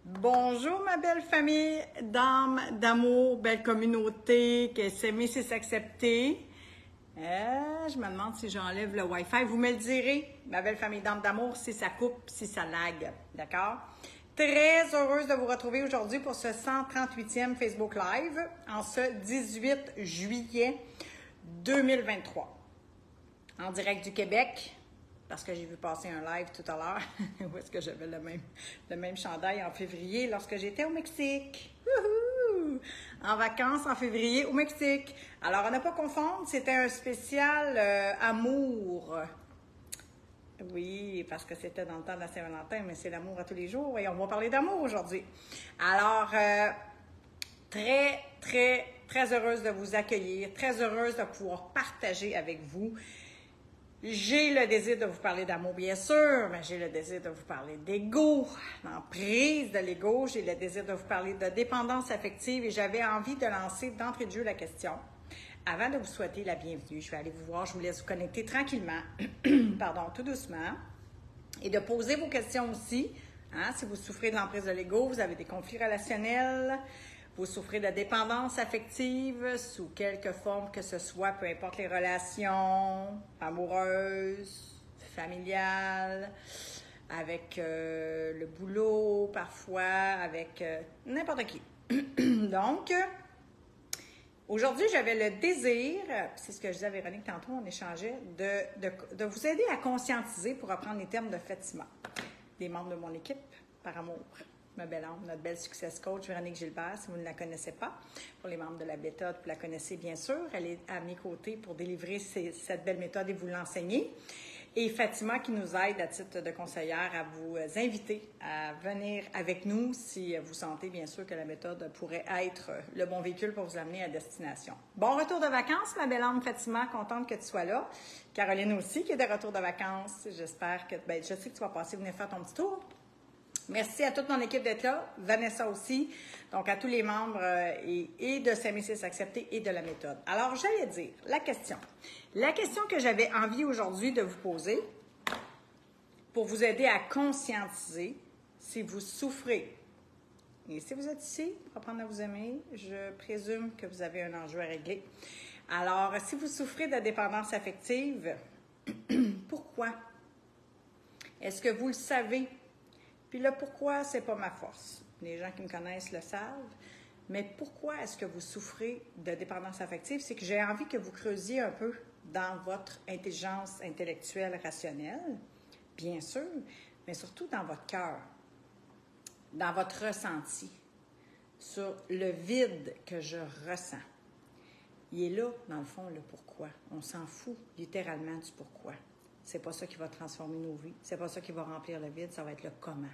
Bonjour ma belle famille d'âme, d'amour, belle communauté, que s'aimer c'est s'accepter. Je me demande si j'enlève le Wi-Fi. Vous me le direz, ma belle famille d'âme, d'amour, si ça coupe, si ça lag. D'accord? Très heureuse de vous retrouver aujourd'hui pour ce 138e Facebook Live en ce 18 juillet 2023. En direct du Québec. Parce que j'ai vu passer un live tout à l'heure où est-ce que j'avais le même chandail en février lorsque j'étais au Mexique. Wouhou! En vacances en février au Mexique. Alors, à ne pas confondre, c'était un spécial amour. Oui, parce que c'était dans le temps de la Saint-Valentin, mais c'est l'amour à tous les jours et on va parler d'amour aujourd'hui. Alors, très, très, très heureuse de vous accueillir, très heureuse de pouvoir partager avec vous. J'ai le désir de vous parler d'amour, bien sûr, mais j'ai le désir de vous parler d'ego, d'emprise de l'ego. J'ai le désir de vous parler de dépendance affective et j'avais envie de lancer d'entrée de jeu la question. Avant de vous souhaiter la bienvenue, je vais aller vous voir, je vous laisse vous connecter tranquillement, pardon, tout doucement, et de poser vos questions aussi. Si vous souffrez de l'emprise de l'ego, vous avez des conflits relationnels, vous souffrez de dépendance affective sous quelque forme que ce soit, peu importe les relations, amoureuses, familiales, avec le boulot parfois, avec n'importe qui. Donc, aujourd'hui, j'avais le désir, c'est ce que je disais à Véronique tantôt, on échangeait, de vous aider à conscientiser, pour reprendre les termes de Fatima, des membres de mon équipe, par amour. Ma belle âme, notre belle success coach, Véronique Gilbert, si vous ne la connaissez pas. Pour les membres de la méthode, vous la connaissez bien sûr. Elle est à mes côtés pour délivrer cette belle méthode et vous l'enseigner. Et Fatima qui nous aide à titre de conseillère à vous inviter à venir avec nous si vous sentez bien sûr que la méthode pourrait être le bon véhicule pour vous amener à destination. Bon retour de vacances, ma belle âme Fatima, contente que tu sois là. Caroline aussi qui est de retour de vacances. J'espère que, je sais que tu vas passer venir faire ton petit tour. Merci à toute mon équipe d'être là, Vanessa aussi, donc à tous les membres et de S'aimer c'est s'accepter et de la méthode. Alors, j'allais dire, la question que j'avais envie aujourd'hui de vous poser, pour vous aider à conscientiser si vous souffrez. Et si vous êtes ici, pour apprendre à vous aimer, je présume que vous avez un enjeu à régler. Alors, si vous souffrez de dépendance affective, pourquoi? Est-ce que vous le savez? Puis là, pourquoi c'est pas ma force? Les gens qui me connaissent le savent. Mais pourquoi est-ce que vous souffrez de dépendance affective? C'est que j'ai envie que vous creusiez un peu dans votre intelligence intellectuelle rationnelle, bien sûr, mais surtout dans votre cœur, dans votre ressenti, sur le vide que je ressens. Il est là, dans le fond, le pourquoi. On s'en fout littéralement du pourquoi. C'est pas ça qui va transformer nos vies. C'est pas ça qui va remplir le vide. Ça va être le comment.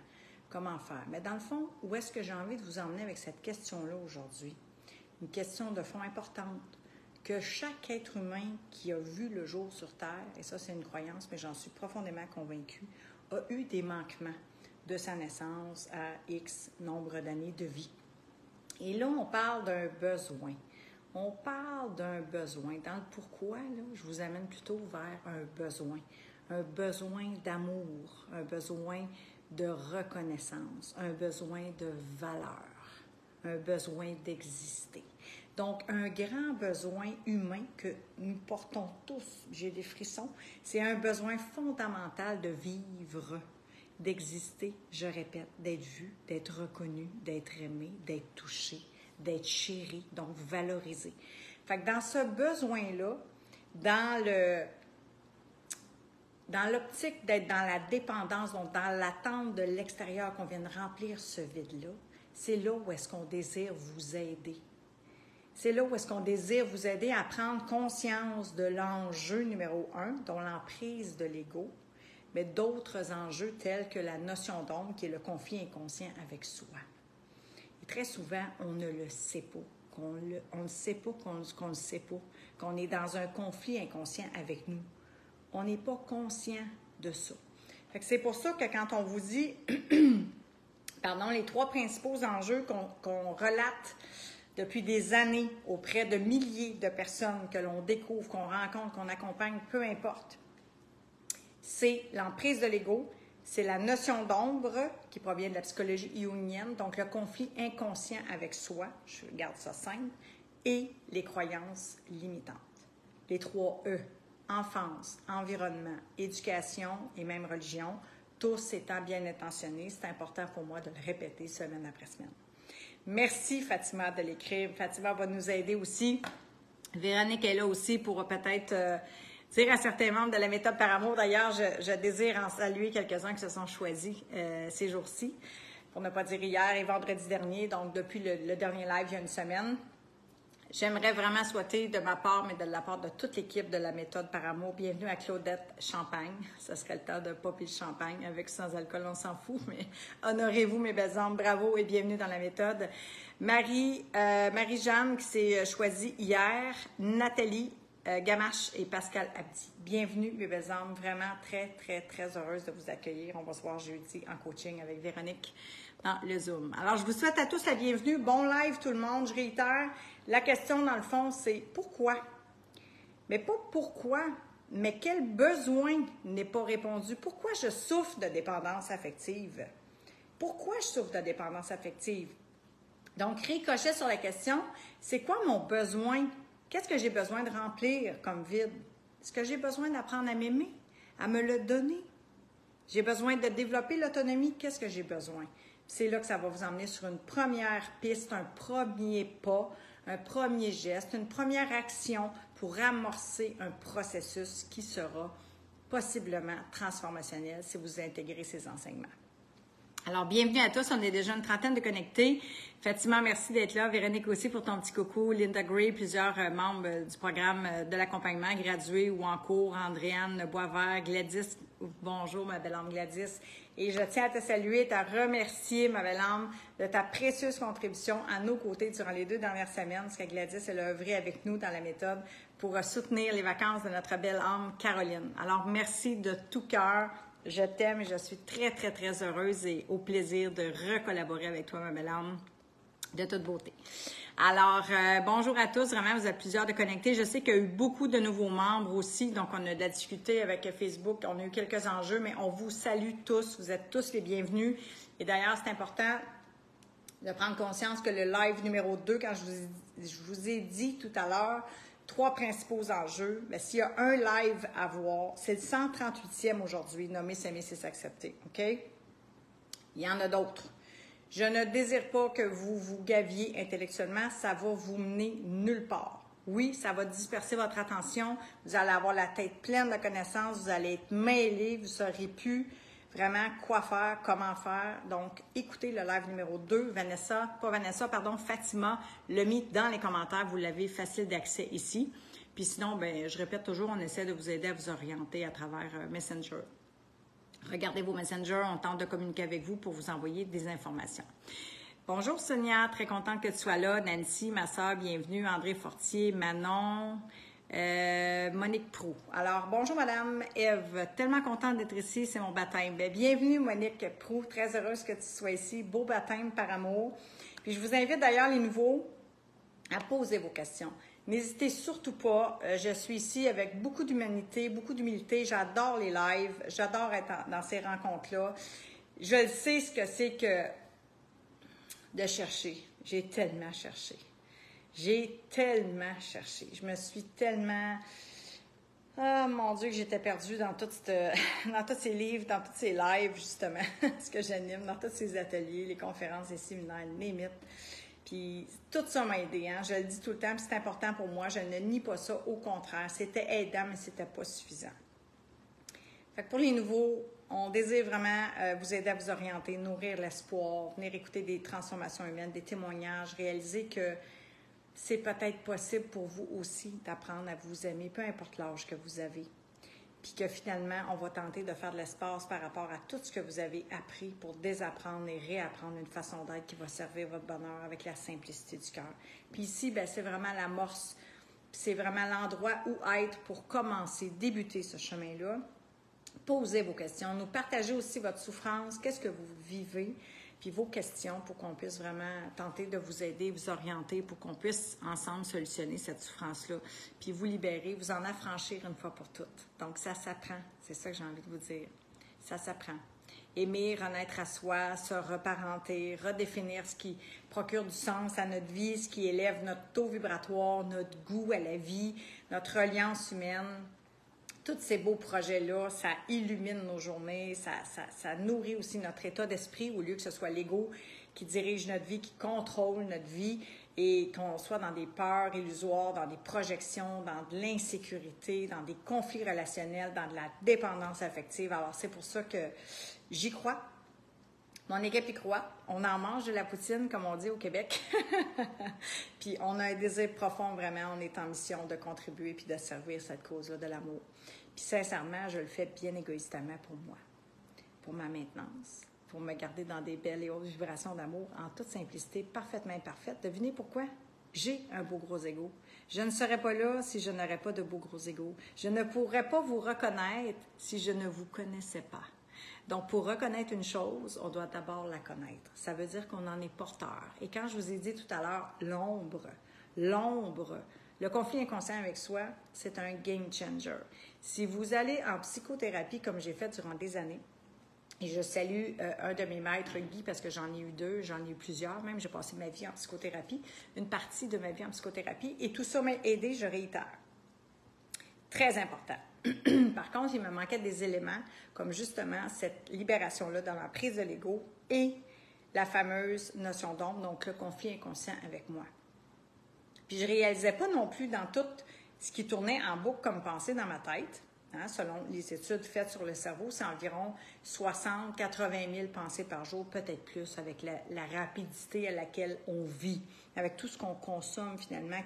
Comment faire. Mais dans le fond, où est-ce que j'ai envie de vous emmener avec cette question-là aujourd'hui? Une question de fond importante. Que chaque être humain qui a vu le jour sur Terre, et ça c'est une croyance, mais j'en suis profondément convaincue, a eu des manquements de sa naissance à X nombre d'années de vie. Et là, on parle d'un besoin. On parle d'un besoin. Dans le pourquoi, là, je vous amène plutôt vers un besoin d'amour, un besoin de reconnaissance, un besoin de valeur, un besoin d'exister. Donc, un grand besoin humain que nous portons tous, j'ai des frissons, c'est un besoin fondamental de vivre, d'exister, je répète, d'être vu, d'être reconnu, d'être aimé, d'être touché, d'être chéri, donc valorisé. Fait que dans ce besoin-là, dans l'optique d'être dans la dépendance, donc dans l'attente de l'extérieur qu'on vienne remplir ce vide-là, c'est là où est-ce qu'on désire vous aider. C'est là où est-ce qu'on désire vous aider à prendre conscience de l'enjeu numéro 1, dont l'emprise de l'ego, mais d'autres enjeux tels que la notion d'ombre, qui est le conflit inconscient avec soi. Très souvent, on ne le sait pas, on ne sait pas qu'on ne sait pas, qu'on est dans un conflit inconscient avec nous. On n'est pas conscient de ça. Fait que c'est pour ça que quand on vous dit, les 3 principaux enjeux qu'on relate depuis des années auprès de milliers de personnes que l'on découvre, qu'on rencontre, qu'on accompagne, peu importe, c'est l'emprise de l'ego, c'est la notion d'ombre qui provient de la psychologie jungienne, donc le conflit inconscient avec soi, je garde ça simple, et les croyances limitantes. Les 3 E, enfance, environnement, éducation et même religion, tous étant bien intentionnés, c'est important pour moi de le répéter semaine après semaine. Merci Fatima de l'écrire. Fatima va nous aider aussi. Véronique est là aussi pour peut-être dire à certains membres de la méthode par amour. D'ailleurs, je désire en saluer quelques-uns qui se sont choisis ces jours-ci, pour ne pas dire hier et vendredi dernier, donc depuis le dernier live il y a une semaine. J'aimerais vraiment souhaiter de ma part, mais de la part de toute l'équipe de la méthode par amour, bienvenue à Claudette Champagne. Ce serait le temps de popper le champagne. Avec ou sans alcool, on s'en fout, mais honorez-vous mes belles âmes. Bravo et bienvenue dans la méthode. Marie-Jeanne qui s'est choisie hier. Nathalie Gamache et Pascal Abdi. Bienvenue mes belles âmes. Vraiment très, très, très heureuse de vous accueillir. On va se voir jeudi en coaching avec Véronique dans le Zoom. Alors, je vous souhaite à tous la bienvenue. Bon live tout le monde. Je réitère, la question dans le fond, c'est pourquoi? Mais pas pourquoi, mais quel besoin n'est pas répondu? Pourquoi je souffre de dépendance affective? Pourquoi je souffre de dépendance affective? Donc, ricochet sur la question, c'est quoi mon besoin? Qu'est-ce que j'ai besoin de remplir comme vide? Est-ce que j'ai besoin d'apprendre à m'aimer, à me le donner? J'ai besoin de développer l'autonomie. Qu'est-ce que j'ai besoin? C'est là que ça va vous emmener sur une première piste, un premier pas, un premier geste, une première action pour amorcer un processus qui sera possiblement transformationnel si vous intégrez ces enseignements. Alors, bienvenue à tous. On est déjà une trentaine de connectés. Fatima, merci d'être là. Véronique aussi pour ton petit coucou. Linda Gray, plusieurs membres du programme de l'accompagnement, gradués ou en cours. Andréane Boisvert, Gladys. Bonjour, ma belle âme Gladys. Et je tiens à te saluer et à te remercier, ma belle âme, de ta précieuse contribution à nos côtés durant les 2 dernières semaines, parce que Gladys, elle a œuvré avec nous dans la méthode pour soutenir les vacances de notre belle âme Caroline. Alors, merci de tout cœur. Je t'aime et je suis très, très, très heureuse et au plaisir de recollaborer avec toi, ma belle âme, de toute beauté. Alors, bonjour à tous. Vraiment, vous êtes plusieurs de connectés. Je sais qu'il y a eu beaucoup de nouveaux membres aussi, donc on a de la difficulté avec Facebook. On a eu quelques enjeux, mais on vous salue tous. Vous êtes tous les bienvenus. Et d'ailleurs, c'est important de prendre conscience que le live numéro 2, quand je vous ai dit tout à l'heure, 3 principaux enjeux, mais s'il y a un live à voir, c'est le 138e aujourd'hui, nommé S'aimer, c'est s'accepter. OK? Il y en a d'autres. Je ne désire pas que vous vous gaviez intellectuellement, ça va vous mener nulle part. Oui, ça va disperser votre attention, vous allez avoir la tête pleine de connaissances, vous allez être mêlés, vous ne saurez plus vraiment quoi faire, comment faire. Donc, écoutez le live numéro 2, Fatima l'a mis dans les commentaires, vous l'avez facile d'accès ici. Puis sinon, ben, je répète toujours, on essaie de vous aider à vous orienter à travers Messenger. Regardez vos messengers, on tente de communiquer avec vous pour vous envoyer des informations. Bonjour Sonia, très contente que tu sois là. Nancy, ma soeur, bienvenue. André Fortier, Manon, Monique Proux. Alors, bonjour Madame Ève, tellement contente d'être ici, c'est mon baptême. Bien, bienvenue Monique Proux, très heureuse que tu sois ici. Beau baptême par amour. Puis je vous invite d'ailleurs les nouveaux à poser vos questions. N'hésitez surtout pas, je suis ici avec beaucoup d'humanité, beaucoup d'humilité. J'adore les lives, j'adore être dans ces rencontres-là. Je le sais ce que c'est que de chercher. J'ai tellement cherché. J'ai tellement cherché. Je me suis tellement... Ah, mon Dieu, que j'étais perdue dans tous ces livres, dans tous ces lives, justement, ce que j'anime, dans tous ces ateliers, les conférences, les séminaires, les mythes. Puis tout ça m'a aidé, hein? Je le dis tout le temps, puis c'est important pour moi, je ne nie pas ça, au contraire. C'était aidant, mais c'était pas suffisant. Fait que pour les nouveaux, on désire vraiment vous aider à vous orienter, nourrir l'espoir, venir écouter des transformations humaines, des témoignages, réaliser que c'est peut-être possible pour vous aussi d'apprendre à vous aimer, peu importe l'âge que vous avez. Puis que finalement, on va tenter de faire de l'espace par rapport à tout ce que vous avez appris pour désapprendre et réapprendre une façon d'être qui va servir votre bonheur avec la simplicité du cœur. Puis ici, bien, c'est vraiment l'amorce, c'est vraiment l'endroit où être pour commencer, débuter ce chemin-là. Posez vos questions, nous partagez aussi votre souffrance, qu'est-ce que vous vivez, puis vos questions pour qu'on puisse vraiment tenter de vous aider, vous orienter, pour qu'on puisse ensemble solutionner cette souffrance-là, puis vous libérer, vous en affranchir une fois pour toutes. Donc, ça s'apprend. C'est ça que j'ai envie de vous dire. Ça s'apprend. aimer, renaître à soi, se reparenter, redéfinir ce qui procure du sens à notre vie, ce qui élève notre taux vibratoire, notre goût à la vie, notre reliance humaine. Tous ces beaux projets-là, ça illumine nos journées, ça nourrit aussi notre état d'esprit au lieu que ce soit l'ego qui dirige notre vie, qui contrôle notre vie et qu'on soit dans des peurs illusoires, dans des projections, dans de l'insécurité, dans des conflits relationnels, dans de la dépendance affective. Alors, c'est pour ça que j'y crois. Mon équipe y croit. On en mange de la poutine, comme on dit au Québec. Puis on a un désir profond, vraiment. On est en mission de contribuer puis de servir cette cause-là de l'amour. Puis sincèrement, je le fais bien égoïstement pour moi, pour ma maintenance, pour me garder dans des belles et hautes vibrations d'amour, en toute simplicité, parfaitement imparfaite. Devinez pourquoi? J'ai un beau gros ego. Je ne serais pas là si je n'aurais pas de beau gros ego. Je ne pourrais pas vous reconnaître si je ne vous connaissais pas. Donc, pour reconnaître une chose, on doit d'abord la connaître. Ça veut dire qu'on en est porteur. Et quand je vous ai dit tout à l'heure, l'ombre, le conflit inconscient avec soi, c'est un game changer. Si vous allez en psychothérapie, comme j'ai fait durant des années, et je salue un de mes maîtres, Guy, parce que j'en ai eu deux, j'en ai eu plusieurs même, j'ai passé ma vie en psychothérapie, une partie de ma vie en psychothérapie, et tout ça m'a aidé, je réitère. Très important. Par contre, il me manquait des éléments, comme justement cette libération-là dans la prise de l'ego et la fameuse notion d'ombre, donc le conflit inconscient avec moi. Puis je ne réalisais pas non plus dans tout ce qui tournait en boucle comme pensée dans ma tête. Hein, selon les études faites sur le cerveau, c'est environ 60-80 000 pensées par jour, peut-être plus, avec la rapidité à laquelle on vit, avec tout ce qu'on consomme finalement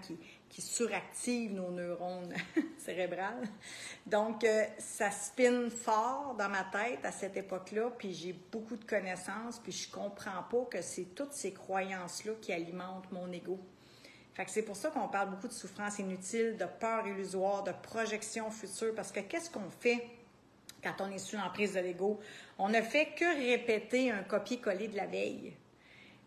qui suractive nos neurones cérébrales. Donc, ça spinne fort dans ma tête à cette époque-là, puis j'ai beaucoup de connaissances, puis je comprends pas que c'est toutes ces croyances-là qui alimentent mon ego. Fait que c'est pour ça qu'on parle beaucoup de souffrance inutile, de peur illusoire, de projection future, parce que qu'est-ce qu'on fait quand on est sous l'emprise de l'ego? On ne fait que répéter un copier-coller de la veille.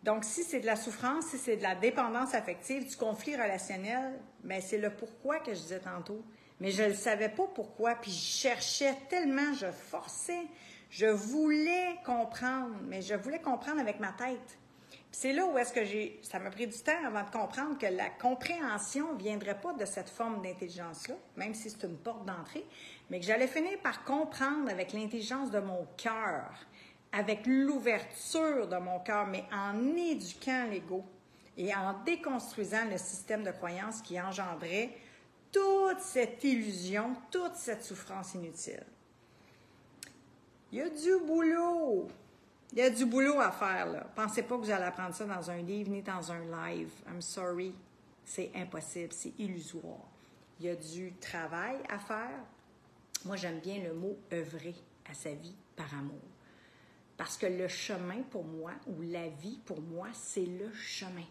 Donc, si c'est de la souffrance, si c'est de la dépendance affective, du conflit relationnel, bien, c'est le pourquoi que je disais tantôt. Mais je ne savais pas pourquoi, puis je cherchais tellement, je forçais, je voulais comprendre, mais je voulais comprendre avec ma tête. C'est là où est-ce que ça m'a pris du temps avant de comprendre que la compréhension ne viendrait pas de cette forme d'intelligence-là, même si c'est une porte d'entrée, mais que j'allais finir par comprendre avec l'intelligence de mon cœur, avec l'ouverture de mon cœur, mais en éduquant l'ego et en déconstruisant le système de croyance qui engendrait toute cette illusion, toute cette souffrance inutile. Il y a du boulot! Il y a du boulot à faire, là. Pensez pas que vous allez apprendre ça dans un livre ni dans un live. I'm sorry. C'est impossible, c'est illusoire. Il y a du travail à faire. Moi, j'aime bien le mot « œuvrer à sa vie par amour ». Parce que le chemin pour moi, ou la vie pour moi, c'est le chemin.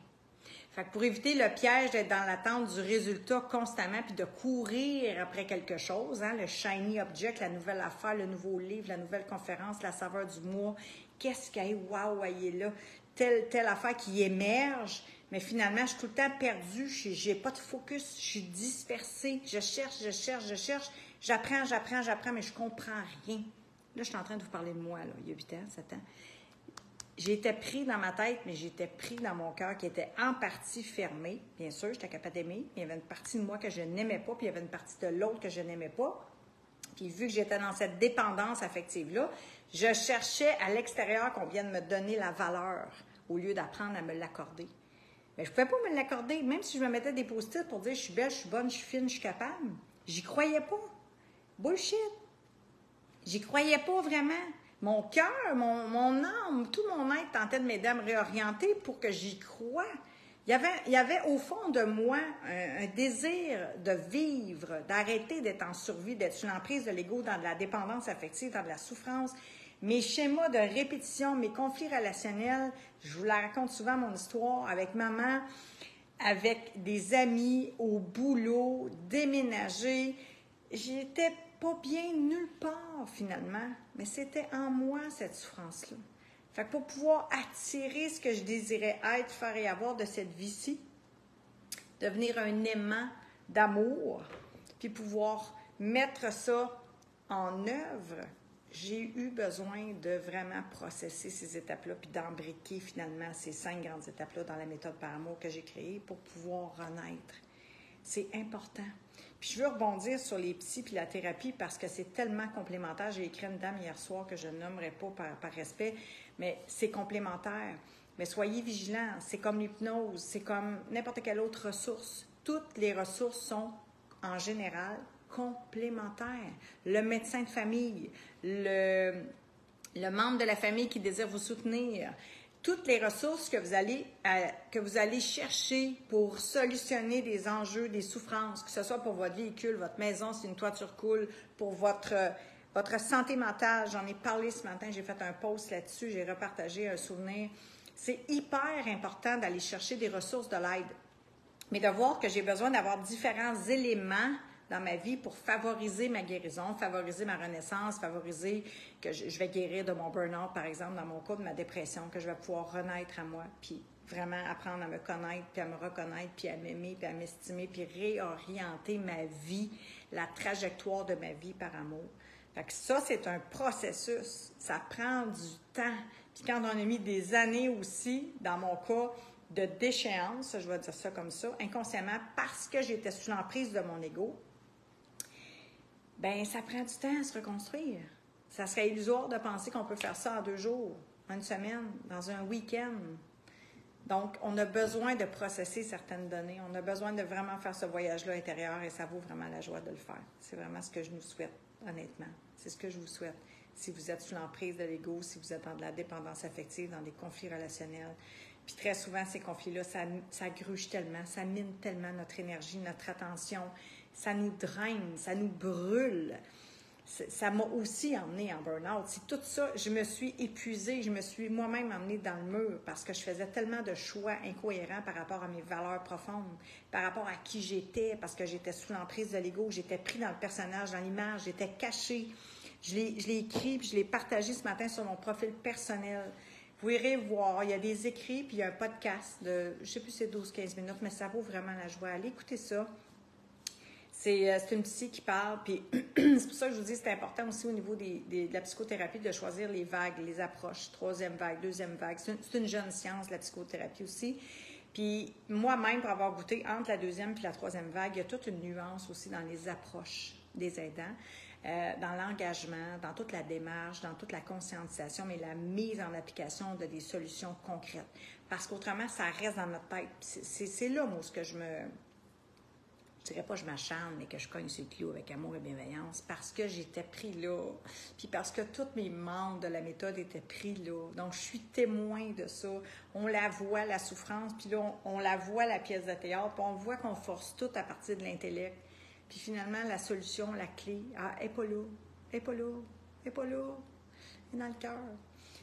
Fait que pour éviter le piège d'être dans l'attente du résultat constamment puis de courir après quelque chose, hein, le shiny object, la nouvelle affaire, le nouveau livre, la nouvelle conférence, la saveur du mois, qu'est-ce qu'il y a, waouh, il est là, telle affaire qui émerge, mais finalement, je suis tout le temps perdue, je n'ai pas de focus, je suis dispersée, je cherche, j'apprends, mais je comprends rien. Là, je suis en train de vous parler de moi, là, il y a 8 ans, 7 ans. J'étais pris dans ma tête, mais j'étais pris dans mon cœur qui était en partie fermé. Bien sûr, j'étais capable d'aimer. Il y avait une partie de moi que je n'aimais pas, puis il y avait une partie de l'autre que je n'aimais pas. Puis vu que j'étais dans cette dépendance affective-là, je cherchais à l'extérieur qu'on vienne me donner la valeur au lieu d'apprendre à me l'accorder. Mais je ne pouvais pas me l'accorder, même si je me mettais des post-it pour dire « je suis belle, je suis bonne, je suis fine, je suis capable ». J'y croyais pas. Bullshit. J'y croyais pas vraiment. Mon cœur, mon âme, tout mon être tentait de m'aider à me réorienter pour que j'y croie. Il y avait au fond de moi un désir de vivre, d'arrêter d'être en survie, d'être sous l'emprise de l'ego, dans de la dépendance affective, dans de la souffrance. Mes schémas de répétition, mes conflits relationnels, je vous la raconte souvent, mon histoire, avec maman, avec des amis, au boulot, déménager. J'étais pas bien nulle part, finalement, mais c'était en moi, cette souffrance-là. Fait que pour pouvoir attirer ce que je désirais être, faire et avoir de cette vie-ci, devenir un aimant d'amour, puis pouvoir mettre ça en œuvre, j'ai eu besoin de vraiment processer ces étapes-là, puis d'embriquer finalement ces 5 grandes étapes-là dans la méthode par amour que j'ai créée pour pouvoir renaître. C'est important. Puis je veux rebondir sur les psys puis la thérapie parce que c'est tellement complémentaire. J'ai écrit une dame hier soir que je ne nommerai pas par respect, mais c'est complémentaire. Mais soyez vigilants. C'est comme l'hypnose, c'est comme n'importe quelle autre ressource. Toutes les ressources sont, en général, complémentaires. Le médecin de famille, le membre de la famille qui désire vous soutenir, toutes les ressources que vous allez chercher pour solutionner des enjeux, des souffrances, que ce soit pour votre véhicule, votre maison, si une toiture coule, pour votre santé mentale. J'en ai parlé ce matin, j'ai fait un post là-dessus, j'ai repartagé un souvenir. C'est hyper important d'aller chercher des ressources de l'aide, mais de voir que j'ai besoin d'avoir différents éléments dans ma vie pour favoriser ma guérison, favoriser ma renaissance, favoriser que je vais guérir de mon burn-out, par exemple, dans mon cas, de ma dépression, que je vais pouvoir renaître à moi, puis vraiment apprendre à me connaître, puis à me reconnaître, puis à m'aimer, puis à m'estimer, puis réorienter ma vie, la trajectoire de ma vie par amour. Fait que ça, c'est un processus. Ça prend du temps. Puis quand on a mis des années aussi, dans mon cas, de déchéance, je vais dire ça comme ça, inconsciemment, parce que j'étais sous l'emprise de mon ego, bien, ça prend du temps à se reconstruire. Ça serait illusoire de penser qu'on peut faire ça en 2 jours, en 1 semaine, dans un week-end. Donc, on a besoin de processer certaines données. On a besoin de vraiment faire ce voyage-là intérieur et ça vaut vraiment la joie de le faire. C'est vraiment ce que je nous souhaite, honnêtement. C'est ce que je vous souhaite. Si vous êtes sous l'emprise de l'ego, si vous êtes dans de la dépendance affective, dans des conflits relationnels. Puis très souvent, ces conflits-là, ça gruge tellement, ça mine tellement notre énergie, notre attention. Ça nous draine, ça nous brûle. Ça m'a aussi emmenée en burn-out. C'est tout ça, je me suis épuisée, je me suis moi-même emmenée dans le mur parce que je faisais tellement de choix incohérents par rapport à mes valeurs profondes, par rapport à qui j'étais, parce que j'étais sous l'emprise de l'ego, j'étais pris dans le personnage, dans l'image, j'étais cachée. Je l'ai écrit puis je l'ai partagé ce matin sur mon profil personnel. Vous irez voir, il y a des écrits puis il y a un podcast de, je ne sais plus, c'est 12-15 minutes, mais ça vaut vraiment la joie. Allez écouter ça. C'est une psy qui parle, puis c'est pour ça que je vous dis que c'est important aussi au niveau de la psychothérapie de choisir les vagues, les approches, 3e vague, 2e vague. C'est une jeune science, la psychothérapie aussi. Puis moi-même, pour avoir goûté entre la 2e et la 3e vague, il y a toute une nuance aussi dans les approches des aidants, dans l'engagement, dans toute la démarche, dans toute la conscientisation, mais la mise en application de des solutions concrètes. Parce qu'autrement, ça reste dans notre tête. C'est là, moi, ce que je dirais pas que je m'acharne, mais que je cogne sur le clou avec amour et bienveillance, parce que j'étais pris là, puis parce que tous mes membres de la méthode étaient pris là. Donc, je suis témoin de ça. On la voit, la souffrance, puis là, on la voit, la pièce de théâtre, puis on voit qu'on force tout à partir de l'intellect. Puis finalement, la solution, la clé, elle n'est pas là, elle n'est pas là, elle n'est pas là, elle est dans le cœur.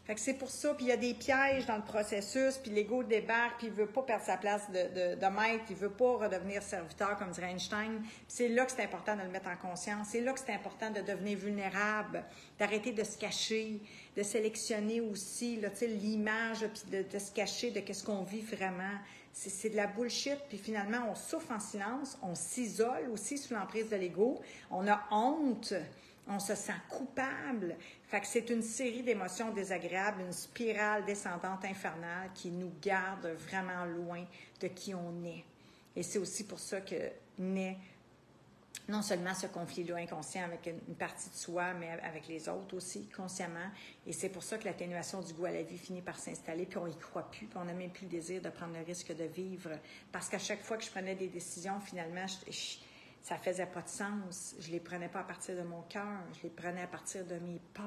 Fait que c'est pour ça, puis il y a des pièges dans le processus, puis l'ego débarque, puis il veut pas perdre sa place de maître, il veut pas redevenir serviteur, comme dirait Einstein. Puis c'est là que c'est important de le mettre en conscience, c'est là que c'est important de devenir vulnérable, d'arrêter de se cacher, de sélectionner aussi là, l'image, puis de se cacher de qu'est-ce qu'on vit vraiment. C'est de la bullshit, puis finalement, on souffre en silence, on s'isole aussi sous l'emprise de l'ego, on a honte, on se sent coupable. Fait que c'est une série d'émotions désagréables, une spirale descendante infernale qui nous garde vraiment loin de qui on est. Et c'est aussi pour ça que naît non seulement ce conflit-là inconscient avec une partie de soi, mais avec les autres aussi, consciemment. Et c'est pour ça que l'atténuation du goût à la vie finit par s'installer, puis on n'y croit plus, puis on n'a même plus le désir de prendre le risque de vivre. Parce qu'à chaque fois que je prenais des décisions, finalement, ça faisait pas de sens. Je les prenais pas à partir de mon cœur, je les prenais à partir de mes peurs.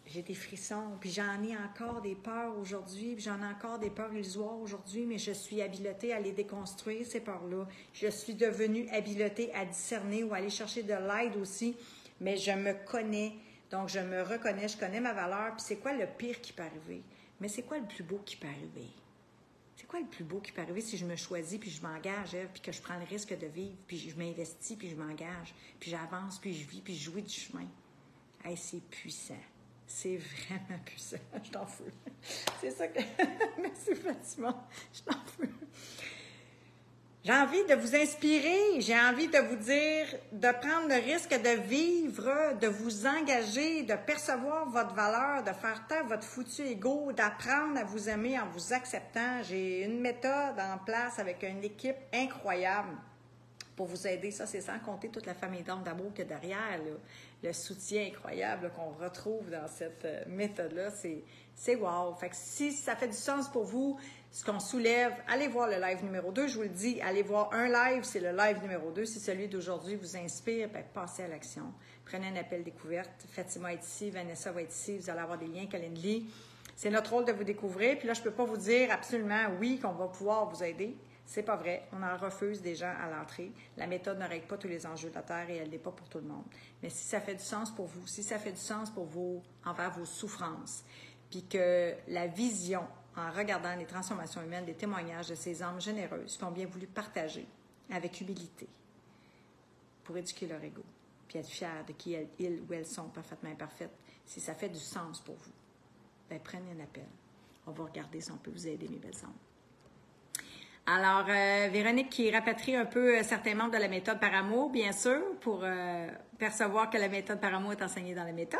J'ai des frissons, puis j'en ai encore des peurs aujourd'hui, puis j'en ai encore des peurs illusoires aujourd'hui, mais je suis habilitée à les déconstruire, ces peurs-là. Je suis devenue habilitée à discerner ou à aller chercher de l'aide aussi, mais je me connais, donc je me reconnais, je connais ma valeur, puis c'est quoi le pire qui peut arriver? Mais c'est quoi le plus beau qui peut arriver? C'est quoi le plus beau qui peut arriver si je me choisis, puis je m'engage, puis que je prends le risque de vivre, puis je m'investis, puis je m'engage, puis j'avance, puis je vis, puis je jouis du chemin? Hey, c'est puissant. C'est vraiment puissant. Je t'en fous. C'est ça que... Merci Fatima. Je t'en fous. J'ai envie de vous inspirer, j'ai envie de vous dire de prendre le risque de vivre, de vous engager, de percevoir votre valeur, de faire taire votre foutu ego, d'apprendre à vous aimer en vous acceptant. J'ai une méthode en place avec une équipe incroyable pour vous aider. Ça, c'est sans compter toute la famille d'hommes d'amour que derrière, là, le soutien incroyable là, qu'on retrouve dans cette méthode-là, c'est wow. Fait que si ça fait du sens pour vous, ce qu'on soulève, allez voir le live numéro 2. Je vous le dis, allez voir un live, c'est le live numéro 2. Si celui d'aujourd'hui vous inspire, bien, passez à l'action. Prenez un appel découverte. Fatima est ici, Vanessa va être ici. Vous allez avoir des liens, Calendly. C'est notre rôle de vous découvrir. Puis là, je ne peux pas vous dire absolument oui qu'on va pouvoir vous aider. C'est pas vrai. On en refuse des gens à l'entrée. La méthode ne règle pas tous les enjeux de la Terre et elle n'est pas pour tout le monde. Mais si ça fait du sens pour vous, si ça fait du sens pour vous envers vos souffrances, puis que la vision, en regardant les transformations humaines, des témoignages de ces âmes généreuses qui ont bien voulu partager avec humilité pour éduquer leur ego, puis être fiers de qui ils ou elles sont parfaitement imparfaites, si ça fait du sens pour vous, bien, prenez un appel. On va regarder si on peut vous aider, mes belles âmes. Alors, Véronique qui rapatrie un peu certains membres de la méthode par amour, bien sûr, pour percevoir que la méthode par amour est enseignée dans la méthode,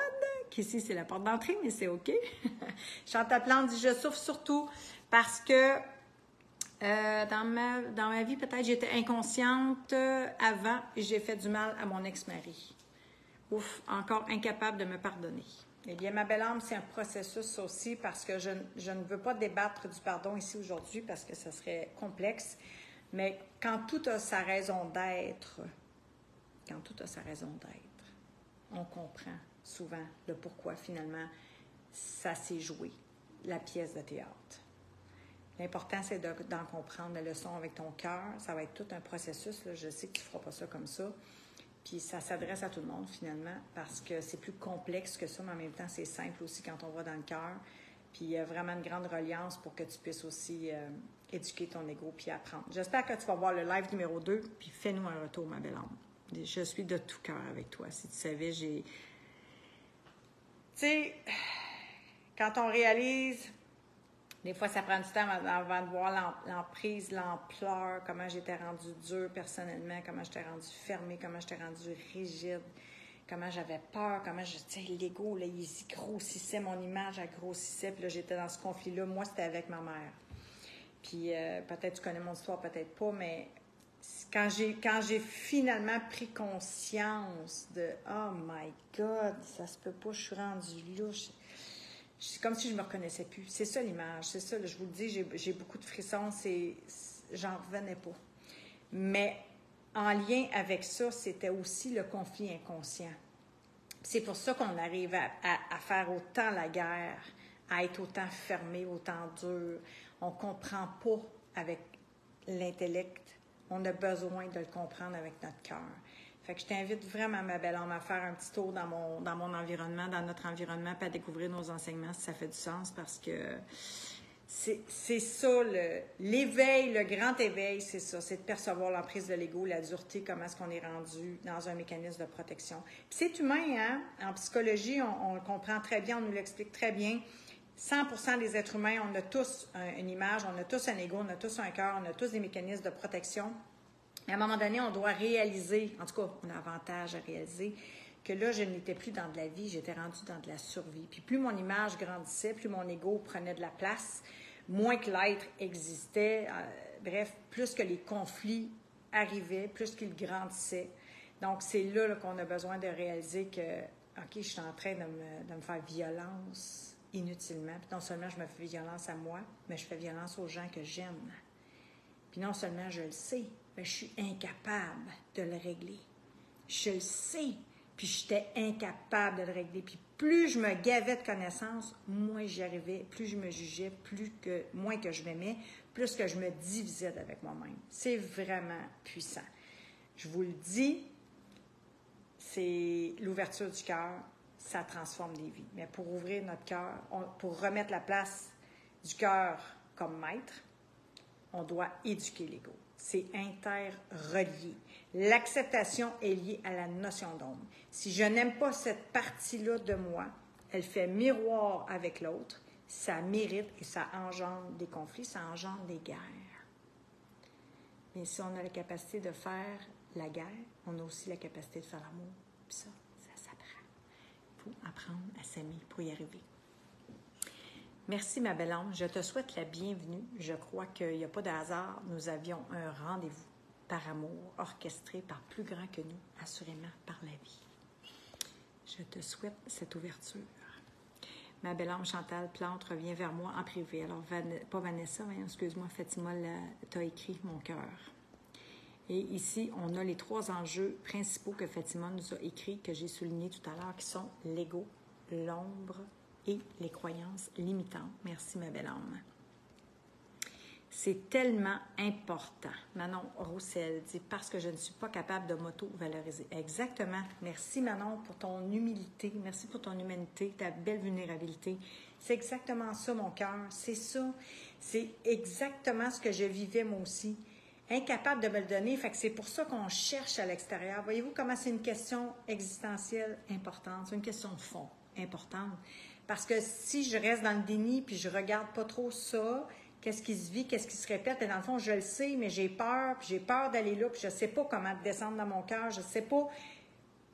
qu'ici c'est la porte d'entrée, mais c'est OK. Chantal Plante dit « Je souffre surtout parce que dans ma vie, peut-être j'étais inconsciente avant et j'ai fait du mal à mon ex-mari. Ouf, encore incapable de me pardonner. » Eh bien, ma belle âme, c'est un processus aussi parce que je ne veux pas débattre du pardon ici aujourd'hui parce que ça serait complexe. Mais quand tout a sa raison d'être, on comprend souvent le pourquoi finalement ça s'est joué, la pièce de théâtre. L'important, c'est d'en comprendre la leçon avec ton cœur. Ça va être tout un processus. Là. Je sais que tu ne feras pas ça comme ça. Puis ça s'adresse à tout le monde, finalement, parce que c'est plus complexe que ça, mais en même temps, c'est simple aussi quand on va dans le cœur. Puis il y a vraiment une grande reliance pour que tu puisses aussi éduquer ton ego puis apprendre. J'espère que tu vas voir le live numéro 2, puis fais-nous un retour, ma belle âme. Je suis de tout cœur avec toi. Si tu savais, Tu sais, quand on réalise... Des fois, ça prend du temps avant de voir l'emprise, l'ampleur, comment j'étais rendue dure personnellement, comment j'étais rendue fermée, comment j'étais rendue rigide, comment j'avais peur, comment l'ego, là, il grossissait, mon image, elle grossissait, puis là, j'étais dans ce conflit-là. Moi, c'était avec ma mère. Puis peut-être tu connais mon histoire, peut-être pas, mais quand j'ai finalement pris conscience de « Oh my God, ça se peut pas, je suis rendue là », c'est comme si je me reconnaissais plus. C'est ça l'image, c'est ça. Là, je vous le dis, j'ai beaucoup de frissons, j'en revenais pas. Mais en lien avec ça, c'était aussi le conflit inconscient. C'est pour ça qu'on arrive à faire autant la guerre, à être autant fermé, autant dur. On ne comprend pas avec l'intellect. On a besoin de le comprendre avec notre cœur. Fait que je t'invite vraiment, ma belle âme, à faire un petit tour dans mon environnement, dans notre environnement, puis à découvrir nos enseignements si ça fait du sens, parce que c'est ça, l'éveil, le grand éveil, c'est ça, c'est de percevoir l'emprise de l'ego, la dureté, comment est-ce qu'on est rendu dans un mécanisme de protection. Puis c'est humain, hein? En psychologie, on le comprend très bien, on nous l'explique très bien. 100% des êtres humains, on a tous une image, on a tous un ego, on a tous un cœur, on a tous des mécanismes de protection. À un moment donné, on doit réaliser, en tout cas, on a avantage à réaliser, que là, je n'étais plus dans de la vie, j'étais rendue dans de la survie. Puis plus mon image grandissait, plus mon ego prenait de la place, moins que l'être existait, bref, plus que les conflits arrivaient, plus qu'ils grandissaient. Donc, c'est là qu'on a besoin de réaliser que, OK, je suis en train de me faire violence inutilement. Puis non seulement je me fais violence à moi, mais je fais violence aux gens que j'aime. Puis non seulement je le sais, mais je suis incapable de le régler. Je le sais, puis j'étais incapable de le régler. Puis plus je me gavais de connaissances, moins j'y arrivais, plus je me jugeais, moins que je m'aimais, plus que je me divisais avec moi-même. C'est vraiment puissant. Je vous le dis, c'est l'ouverture du cœur, ça transforme des vies. Mais pour ouvrir notre cœur, pour remettre la place du cœur comme maître, on doit éduquer l'ego. C'est interrelié. L'acceptation est liée à la notion d'ombre. Si je n'aime pas cette partie-là de moi, elle fait miroir avec l'autre, ça mérite et ça engendre des conflits, ça engendre des guerres. Mais si on a la capacité de faire la guerre, on a aussi la capacité de faire l'amour. Puis ça s'apprend. Il faut apprendre à s'aimer pour y arriver. Merci, ma belle âme. Je te souhaite la bienvenue. Je crois qu'il n'y a pas de hasard. Nous avions un rendez-vous par amour, orchestré par plus grand que nous, assurément par la vie. Je te souhaite cette ouverture. Ma belle âme Chantal Plante revient vers moi en privé. Alors, pas Vanessa, excuse-moi, Fatima t'a écrit mon cœur. Et ici, on a les 3 enjeux principaux que Fatima nous a écrits, que j'ai soulignés tout à l'heure, qui sont l'ego, l'ombre et les croyances limitantes. Merci, ma belle âme. C'est tellement important. Manon Roussel dit « Parce que je ne suis pas capable de m'auto-valoriser ». Exactement. Merci, Manon, pour ton humilité. Merci pour ton humanité, ta belle vulnérabilité. C'est exactement ça, mon cœur. C'est ça. C'est exactement ce que je vivais, moi aussi. Incapable de me le donner. Fait que c'est pour ça qu'on cherche à l'extérieur. Voyez-vous comment c'est une question existentielle importante. C'est une question de fond importante. Parce que si je reste dans le déni puis je regarde pas trop ça, qu'est-ce qui se vit, qu'est-ce qui se répète, et dans le fond, je le sais, mais j'ai peur d'aller là, puis je sais pas comment descendre dans mon cœur, je sais pas.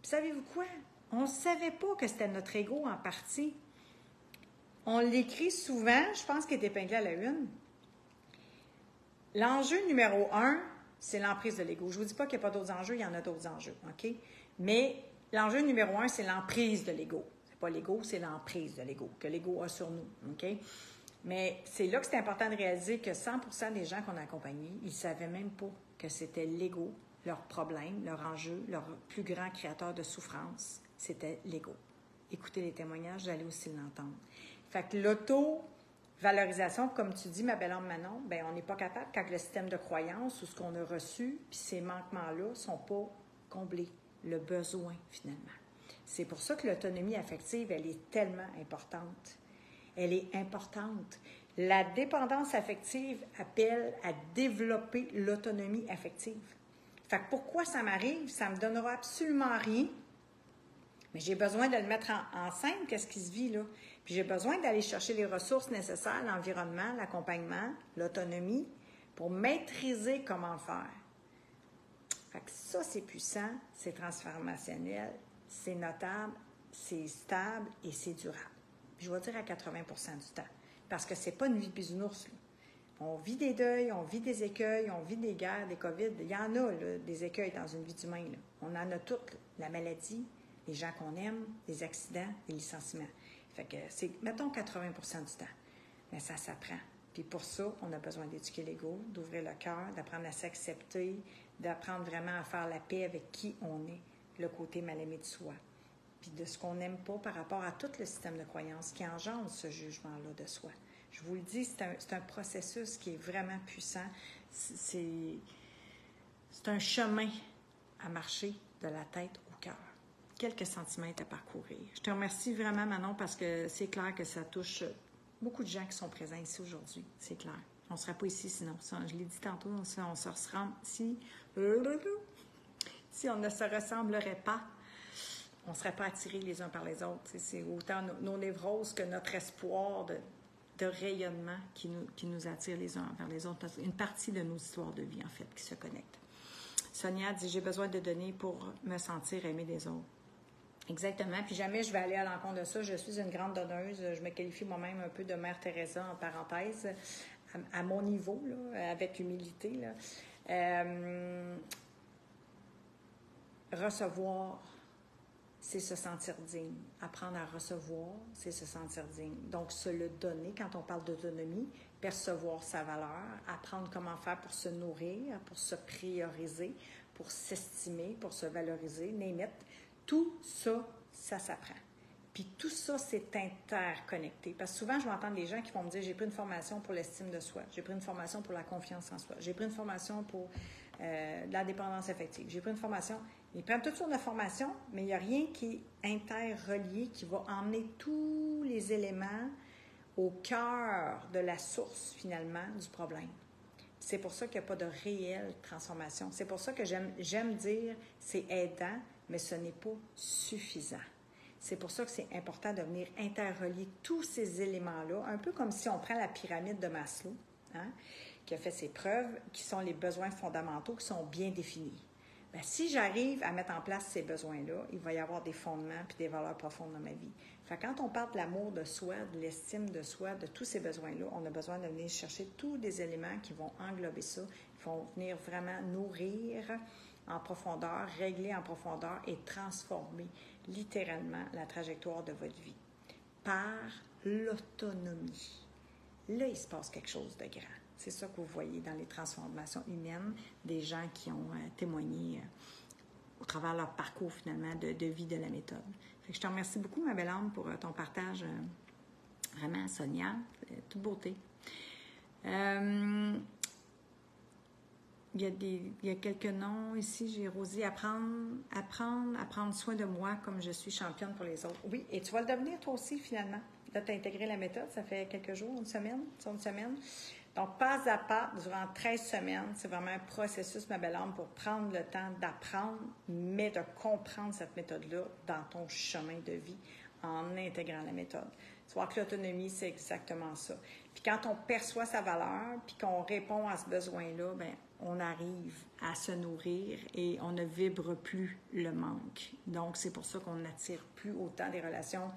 Puis savez-vous quoi? On ne savait pas que c'était notre ego en partie. On l'écrit souvent, je pense qu'il est épinglé à la une. L'enjeu numéro 1, c'est l'emprise de l'ego. Je ne vous dis pas qu'il n'y a pas d'autres enjeux, il y en a d'autres enjeux, OK? Mais l'enjeu numéro 1, c'est l'emprise de l'ego. C'est pas l'ego, c'est l'emprise de l'ego, que l'ego a sur nous, OK? Mais c'est là que c'est important de réaliser que 100% des gens qu'on a accompagnés, ils ne savaient même pas que c'était l'ego, leur problème, leur enjeu, leur plus grand créateur de souffrance, c'était l'ego. Écoutez les témoignages, vous allez aussi l'entendre. Fait que l'auto-valorisation, comme tu dis, ma belle âme Manon, bien, on n'est pas capable quand le système de croyance ou ce qu'on a reçu, puis ces manquements-là ne sont pas comblés, le besoin finalement. C'est pour ça que l'autonomie affective, elle est tellement importante. Elle est importante. La dépendance affective appelle à développer l'autonomie affective. Fait que pourquoi ça m'arrive? Ça ne me donnera absolument rien, mais j'ai besoin de le mettre en scène, qu'est-ce qui se vit là. Puis j'ai besoin d'aller chercher les ressources nécessaires, l'environnement, l'accompagnement, l'autonomie, pour maîtriser comment le faire. Fait que ça, c'est puissant, c'est transformationnel, c'est notable, c'est stable et c'est durable. Je vais dire à 80% du temps. Parce que c'est pas une vie de bisounours. Là. On vit des deuils, on vit des écueils, on vit des guerres, des COVID. Il y en a, là, des écueils dans une vie d'humain. Là. On en a toutes. Là. La maladie, les gens qu'on aime, les accidents, les licenciements. Fait que c'est, mettons, 80% du temps. Mais ça s'apprend. Puis pour ça, on a besoin d'éduquer l'ego, d'ouvrir le cœur, d'apprendre à s'accepter, d'apprendre vraiment à faire la paix avec qui on est, le côté mal-aimé de soi. Puis de ce qu'on n'aime pas par rapport à tout le système de croyance qui engendre ce jugement-là de soi. Je vous le dis, c'est un processus qui est vraiment puissant. C'est un chemin à marcher de la tête au cœur. Quelques centimètres à parcourir. Je te remercie vraiment, Manon, parce que c'est clair que ça touche beaucoup de gens qui sont présents ici aujourd'hui. C'est clair. On ne serait pas ici sinon. Je l'ai dit tantôt, on se ressemble. Si on ne se ressemblerait pas, on ne serait pas attirés les uns par les autres. C'est autant nos névroses que notre espoir de rayonnement qui nous attire les uns vers les autres. Une partie de nos histoires de vie, en fait, qui se connectent. Sonia dit « J'ai besoin de donner pour me sentir aimée des autres ». Exactement. Puis jamais je vais aller à l'encontre de ça. Je suis une grande donneuse. Je me qualifie moi-même un peu de Mère Teresa, en parenthèse, à mon niveau, là, avec humilité. Là. Recevoir, c'est se sentir digne. Apprendre à recevoir, c'est se sentir digne. Donc, se le donner, quand on parle d'autonomie, percevoir sa valeur, apprendre comment faire pour se nourrir, pour se prioriser, pour s'estimer, pour se valoriser, name it. Tout ça, ça s'apprend. Puis tout ça, c'est interconnecté. Parce que souvent, je vais entendre des gens qui vont me dire « J'ai pris une formation pour l'estime de soi. J'ai pris une formation pour la confiance en soi. J'ai pris une formation pour la dépendance affective. J'ai pris une formation... » Ils prennent toutes sortes de formations, mais il n'y a rien qui est interrelié, qui va emmener tous les éléments au cœur de la source, finalement, du problème. C'est pour ça qu'il n'y a pas de réelle transformation. C'est pour ça que j'aime dire c'est aidant, mais ce n'est pas suffisant. C'est pour ça que c'est important de venir interrelier tous ces éléments-là, un peu comme si on prend la pyramide de Maslow, hein, qui a fait ses preuves, qui sont les besoins fondamentaux, qui sont bien définis. Bien, si j'arrive à mettre en place ces besoins-là, il va y avoir des fondements puis des valeurs profondes dans ma vie. Fait que quand on parle de l'amour de soi, de l'estime de soi, de tous ces besoins-là, on a besoin de venir chercher tous des éléments qui vont englober ça, qui vont venir vraiment nourrir en profondeur, régler en profondeur et transformer littéralement la trajectoire de votre vie par l'autonomie. Là, il se passe quelque chose de grand. C'est ça que vous voyez dans les transformations humaines des gens qui ont témoigné au travers de leur parcours, finalement, de vie de la méthode. Fait que je te remercie beaucoup, ma belle âme, pour ton partage vraiment soignant, toute beauté. Il y a quelques noms ici. J'ai Rosie, apprendre soin de moi comme je suis championne pour les autres. Oui, et tu vas le devenir toi aussi, finalement. Là, tu as intégré la méthode, ça fait quelques jours, une semaine. Donc, pas à pas, durant 13 semaines, c'est vraiment un processus, ma belle âme, pour prendre le temps d'apprendre, mais de comprendre cette méthode-là dans ton chemin de vie en intégrant la méthode. Tu vois que l'autonomie, c'est exactement ça. Puis quand on perçoit sa valeur, puis qu'on répond à ce besoin-là, bien, on arrive à se nourrir et on ne vibre plus le manque. Donc, c'est pour ça qu'on n'attire plus autant des relations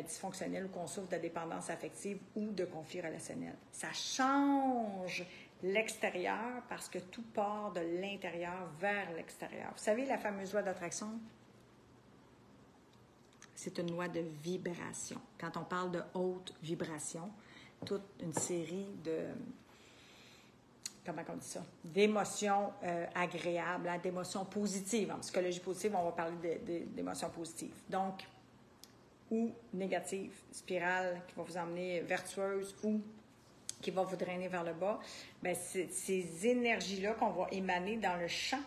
dysfonctionnelles ou qu'on souffre de dépendance affective ou de conflit relationnel. Ça change l'extérieur parce que tout part de l'intérieur vers l'extérieur. Vous savez, la fameuse loi d'attraction, c'est une loi de vibration. Quand on parle de haute vibration, toute une série de... comment on dit ça? D'émotions agréables, hein, d'émotions positives. En psychologie positive, on va parler d'émotions positives. Donc, ou négatives, spirale qui va vous emmener vertueuse ou qui va vous drainer vers le bas, bien, ces énergies-là qu'on va émaner dans le champ,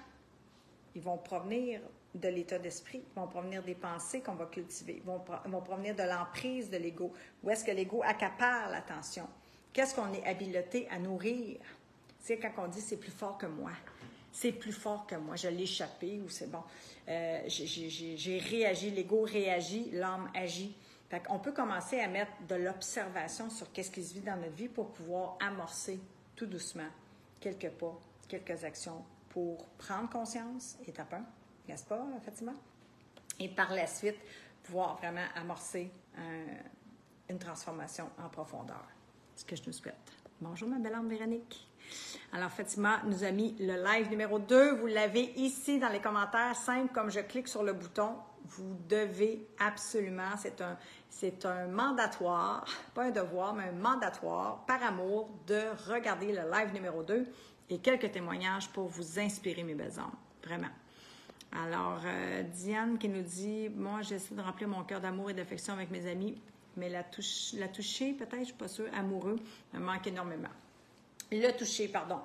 ils vont provenir de l'état d'esprit, ils vont provenir des pensées qu'on va cultiver, ils vont provenir de l'emprise de l'ego. Où est-ce que l'ego accapare l'attention? Qu'est-ce qu'on est habilité à nourrir? C'est quand on dit « c'est plus fort que moi ». C'est plus fort que moi, je l'ai échappé ou c'est bon. J'ai réagi, l'ego réagit, l'âme agit. Fait qu'on peut commencer à mettre de l'observation sur qu'est-ce qui se vit dans notre vie pour pouvoir amorcer tout doucement quelques pas, quelques actions pour prendre conscience, étape 1, n'est-ce pas, Fatima? Et par la suite, pouvoir vraiment amorcer une transformation en profondeur. C'est ce que je nous souhaite. Bonjour, ma belle âme Véronique. Alors, Fatima nous a mis le live numéro 2. Vous l'avez ici dans les commentaires. Simple, comme je clique sur le bouton, vous devez absolument, c'est un mandatoire, pas un devoir, mais un mandatoire, par amour, de regarder le live numéro 2 et quelques témoignages pour vous inspirer, mes belles âmes. Vraiment. Alors, Diane qui nous dit, moi, j'essaie de remplir mon cœur d'amour et d'affection avec mes amis, mais la toucher, peut-être, je ne suis pas sûre, amoureux, me manque énormément. Le toucher, pardon,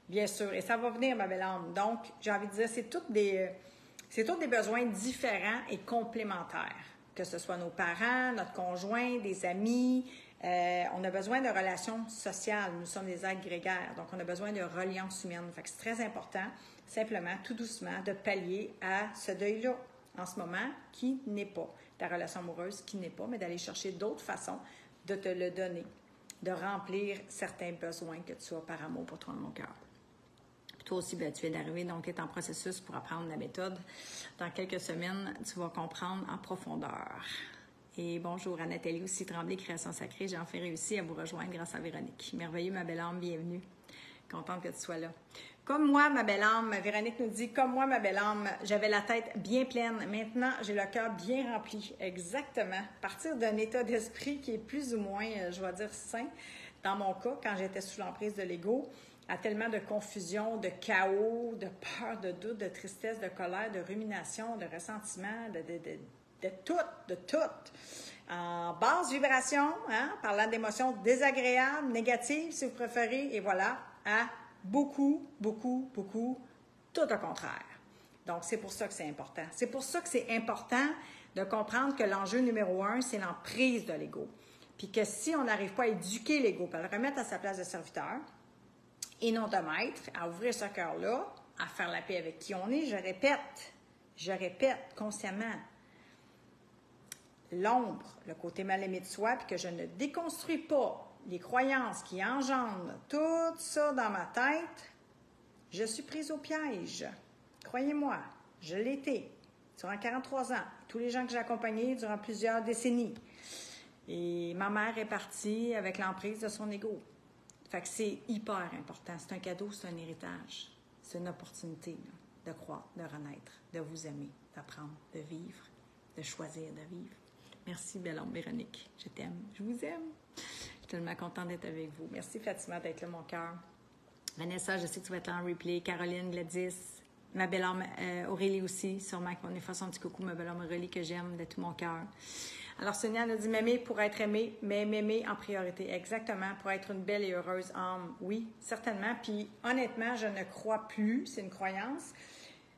bien sûr. Et ça va venir, ma belle âme. Donc, j'ai envie de dire, c'est tous des besoins différents et complémentaires. Que ce soit nos parents, notre conjoint, des amis. On a besoin de relations sociales. Nous sommes des êtres grégaires. Donc, on a besoin de reliance humaine. Fait que c'est très important, simplement, tout doucement, de pallier à ce deuil-là en ce moment qui n'est pas. Ta relation amoureuse qui n'est pas, mais d'aller chercher d'autres façons de te le donner, de remplir certains besoins que tu as par amour pour toi dans mon cœur. Puis toi aussi, bien, tu viens d'arriver, donc tu es en processus pour apprendre la méthode. Dans quelques semaines, tu vas comprendre en profondeur. Et bonjour à Nathalie aussi, Tremblay, Création Sacrée. J'ai enfin réussi à vous rejoindre grâce à Véronique. Merveilleux, ma belle âme, bienvenue. Contente que tu sois là. Comme moi, ma belle âme, Véronique nous dit, comme moi, ma belle âme, j'avais la tête bien pleine. Maintenant, j'ai le cœur bien rempli. Exactement. Partir d'un état d'esprit qui est plus ou moins, je vais dire, sain. Dans mon cas, quand j'étais sous l'emprise de l'ego, à tellement de confusion, de chaos, de peur, de doute, de tristesse, de colère, de rumination, de ressentiment, de tout. En basse vibration, hein, parlant d'émotions désagréables, négatives, si vous préférez, et voilà, à beaucoup, tout au contraire. Donc, c'est pour ça que c'est important. C'est pour ça que c'est important de comprendre que l'enjeu numéro 1, c'est l'emprise de l'ego. Puis que si on n'arrive pas à éduquer l'ego, à le remettre à sa place de serviteur, et non de maître, à ouvrir ce cœur-là, à faire la paix avec qui on est, je répète consciemment, l'ombre, le côté mal aimé de soi, puis que je ne déconstruis pas les croyances qui engendrent tout ça dans ma tête, je suis prise au piège. Croyez-moi, je l'ai été durant 43 ans. Tous les gens que j'ai accompagnés durant plusieurs décennies. Et ma mère est partie avec l'emprise de son ego. Fait que c'est hyper important. C'est un cadeau, c'est un héritage. C'est une opportunité là, de croître, de renaître, de vous aimer, d'apprendre, de vivre, de choisir de vivre. Merci, belle homme Véronique. Je t'aime. Je vous aime. Je suis tellement contente d'être avec vous. Merci, Fatima, d'être là, mon cœur. Vanessa, je sais que tu vas être là en replay. Caroline, Gladys, ma belle homme Aurélie aussi. Sûrement qu'on est fasse un petit coucou, ma belle homme Aurélie, que j'aime de tout mon cœur. Alors, Sonia nous dit m'aimer pour être aimé, mais m'aimer en priorité. Exactement, pour être une belle et heureuse âme. Oui, certainement. Puis, honnêtement, je ne crois plus, c'est une croyance,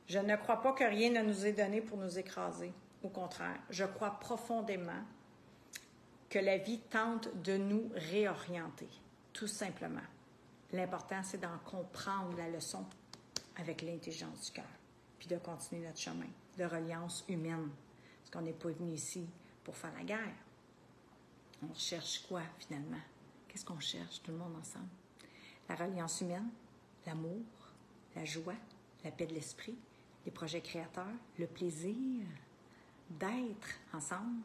je ne crois pas que rien ne nous est donné pour nous écraser. Au contraire, je crois profondément que la vie tente de nous réorienter, tout simplement. L'important, c'est d'en comprendre la leçon avec l'intelligence du cœur, puis de continuer notre chemin de reliance humaine, parce qu'on n'est pas venu ici pour faire la guerre. On cherche quoi, finalement? Qu'est-ce qu'on cherche, tout le monde ensemble? La reliance humaine, l'amour, la joie, la paix de l'esprit, les projets créateurs, le plaisir d'être ensemble,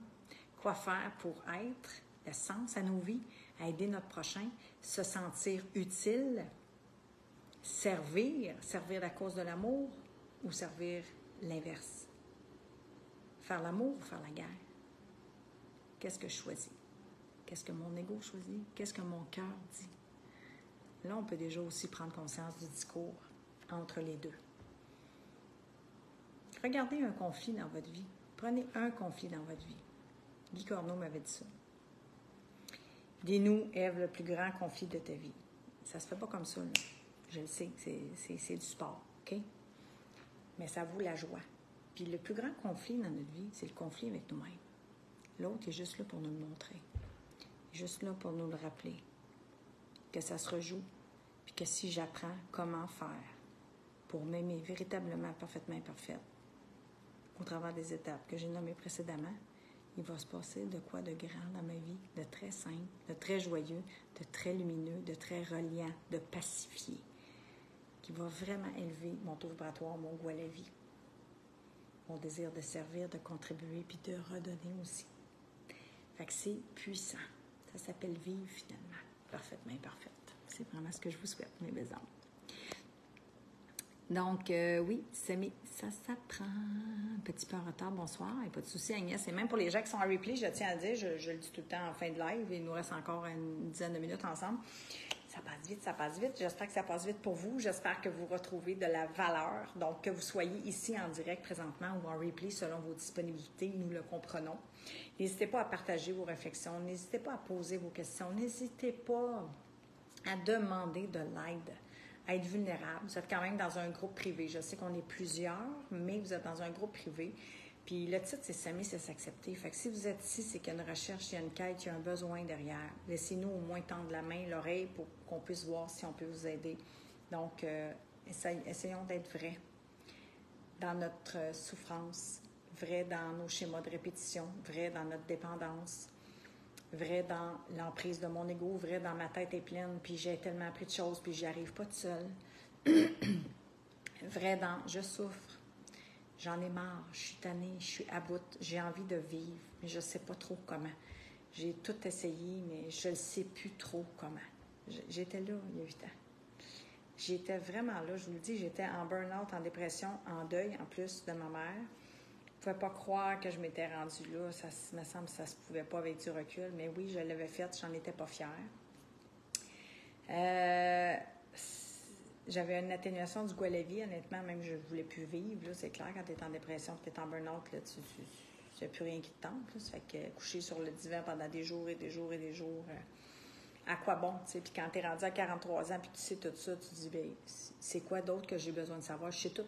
quoi faire pour être, le sens à nos vies, à aider notre prochain, se sentir utile, servir la cause de l'amour ou servir l'inverse. Faire l'amour ou faire la guerre. Qu'est-ce que je choisis? Qu'est-ce que mon ego choisit? Qu'est-ce que mon cœur dit? Là, on peut déjà aussi prendre conscience du discours entre les deux. Regardez un conflit dans votre vie. Prenez un conflit dans votre vie. Guy Corneau m'avait dit ça. Dis-nous, Ève, le plus grand conflit de ta vie. Ça se fait pas comme ça, là. Je le sais, c'est du sport, OK? Mais ça vaut la joie. Puis le plus grand conflit dans notre vie, c'est le conflit avec nous-mêmes. L'autre est juste là pour nous le montrer. Il est juste là pour nous le rappeler. Que ça se rejoue. Puis que si j'apprends comment faire pour m'aimer véritablement, parfaitement imparfaite, au travers des étapes que j'ai nommées précédemment, il va se passer de quoi de grand dans ma vie, de très simple, de très joyeux, de très lumineux, de très reliant, de pacifié, qui va vraiment élever mon taux vibratoire, mon goût à la vie, mon désir de servir, de contribuer, puis de redonner aussi. Fait que c'est puissant. Ça s'appelle vivre finalement, parfaitement imparfaite. C'est vraiment ce que je vous souhaite, mes belles âmes. Donc, oui, ça s'apprend. Un petit peu en retard, bonsoir. Il n'y a pas de souci, Agnès. Et même pour les gens qui sont en replay, je tiens à dire, je le dis tout le temps en fin de live, il nous reste encore une dizaine de minutes ensemble. Ça passe vite, ça passe vite. J'espère que ça passe vite pour vous. J'espère que vous retrouvez de la valeur. Donc, que vous soyez ici en direct présentement ou en replay selon vos disponibilités, nous le comprenons. N'hésitez pas à partager vos réflexions. N'hésitez pas à poser vos questions. N'hésitez pas à demander de l'aide. À être vulnérable. Vous êtes quand même dans un groupe privé. Je sais qu'on est plusieurs, mais vous êtes dans un groupe privé. Puis le titre, c'est S'aimer, c'est s'accepter. Fait que si vous êtes ici, c'est qu'il y a une recherche, il y a une quête, il y a un besoin derrière. Laissez-nous au moins tendre la main, l'oreille, pour qu'on puisse voir si on peut vous aider. Donc, essayons d'être vrais dans notre souffrance, vrais dans nos schémas de répétition, vrais dans notre dépendance, vrai dans l'emprise de mon ego, vrai dans ma tête est pleine, puis j'ai tellement appris de choses, puis j'y arrive pas toute seule. Vrai dans je souffre, j'en ai marre, je suis tannée, je suis à bout, j'ai envie de vivre, mais je sais pas trop comment. J'ai tout essayé, mais je ne sais plus trop comment. J'étais là il y a 8 ans. J'étais vraiment là, je vous le dis, j'étais en burn-out, en dépression, en deuil, en plus de ma mère. Je ne pouvais pas croire que je m'étais rendue là. Ça me semble que ça ne se pouvait pas avec du recul. Mais oui, je l'avais faite, j'en étais pas fière. J'avais une atténuation du goût à la vie, honnêtement, même je ne voulais plus vivre. Là, c'est clair, quand tu es en dépression, tu es en burn-out, là, tu n'as plus rien qui te tente. Là. Ça fait que coucher sur le divan pendant des jours et des jours et des jours, à quoi bon? T'sais? Puis quand tu es rendu à 43 ans puis tu sais tout ça, tu te dis, bien, c'est quoi d'autre que j'ai besoin de savoir? Je sais tout.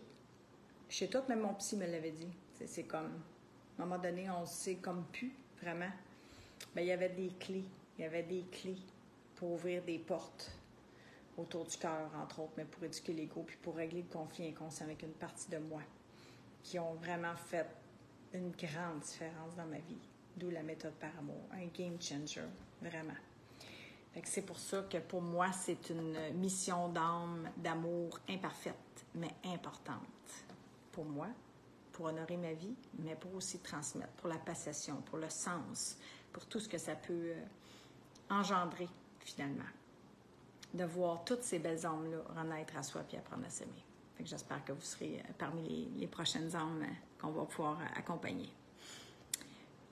Je sais tout, même mon psy me l'avait dit. C'est comme, à un moment donné, on sait comme plus, vraiment. Bien, il y avait des clés. Il y avait des clés pour ouvrir des portes autour du cœur, entre autres, mais pour éduquer l'ego, puis pour régler le conflit inconscient avec une partie de moi, qui ont vraiment fait une grande différence dans ma vie. D'où la méthode par amour. Un game changer, vraiment. Fait que c'est pour ça que pour moi, c'est une mission d'âme, d'amour imparfaite, mais importante. Pour moi, pour honorer ma vie, mais pour aussi transmettre, pour la passation, pour le sens, pour tout ce que ça peut engendrer, finalement. De voir toutes ces belles âmes-là renaître à soi puis apprendre à s'aimer. Fait que j'espère que vous serez parmi les prochaines âmes qu'on va pouvoir accompagner.